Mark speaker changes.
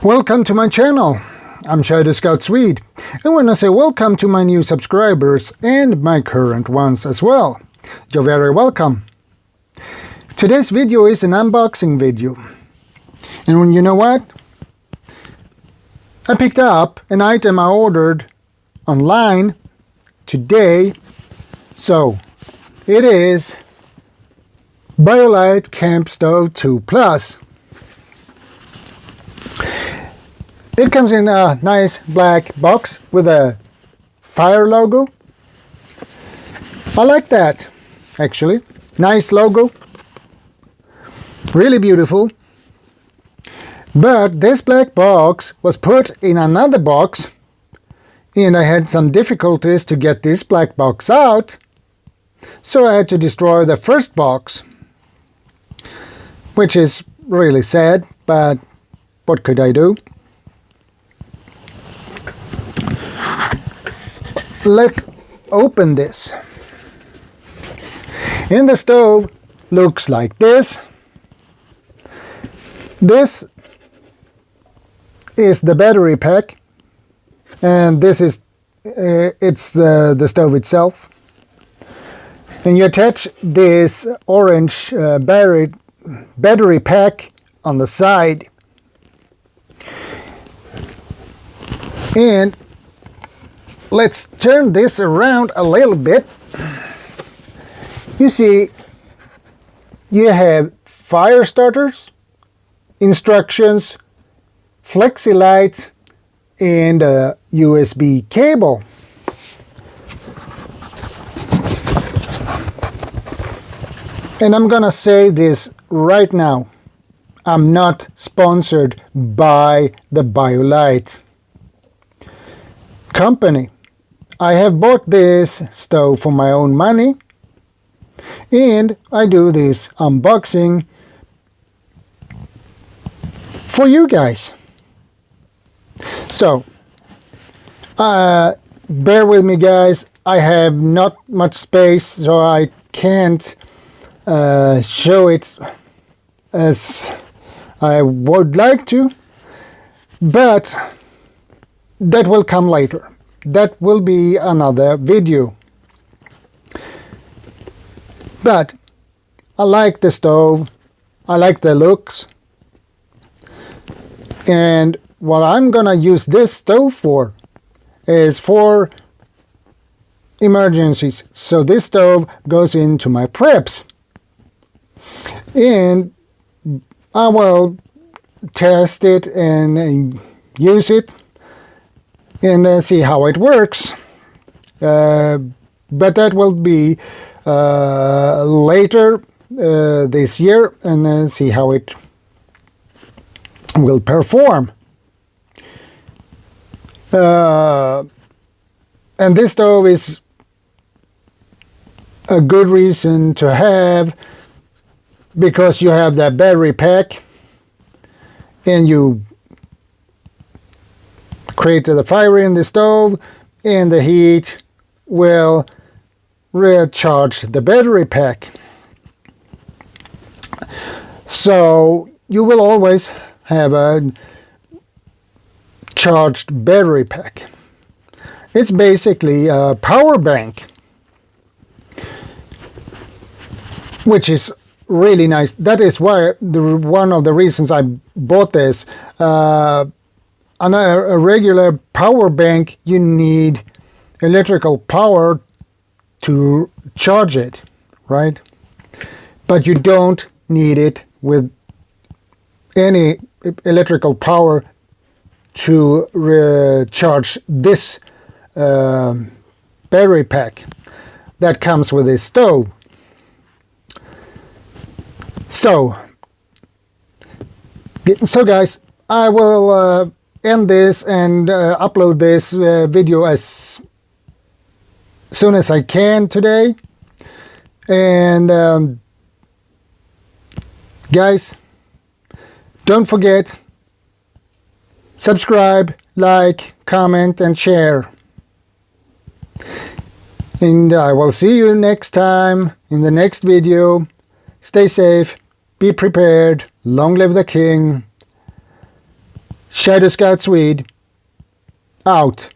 Speaker 1: Welcome to my channel. I'm ShadowScoutSwede, and when I say welcome to my new subscribers and my current ones as well, you're very welcome. Today's video is an unboxing video, and you know what? I picked up an item I ordered online today, so it is Biolite Campstove 2 Plus. It comes in a nice black box with a fire logo. I like that, actually. Nice logo. Really beautiful. But this black box was put in another box, and I had some difficulties to get this black box out, so I had to destroy the first box, which is really sad, but what could I do? Let's open this. And the stove looks like this. This is the battery pack, and this is it's the stove itself. And you attach this orange battery pack on the side. And let's turn this around a little bit. You see, you have fire starters, instructions, flexi light, and a USB cable. And I'm gonna say this right now. I'm not sponsored by the Biolite company. I have bought this stove for my own money, and I do this unboxing for you guys. So, bear with me, guys. I have not much space, so I can't show it as I would like to, but that will come later. That will be another video. But I like the stove, I like the looks, and what I'm gonna use this stove for is for emergencies. So this stove goes into my preps, and I will test it and use it and see how it works. But that will be later this year, and then see how it will perform. And this stove is a good reason to have, because you have that battery pack, and you create the fire in the stove, and the heat will recharge the battery pack. So you will always have a charged battery pack. It's basically a power bank, which is really nice. That is why one of the reasons I bought this. On a regular power bank, you need electrical power to charge it, right? But you don't need it with any electrical power to recharge this battery pack that comes with this stove. So guys, I will end this and upload this video as soon as I can today. And guys, don't forget, subscribe, like, comment, and share. And I will see you next time in the next video. Stay safe, be prepared, long live the king. ShadowScoutSwede out.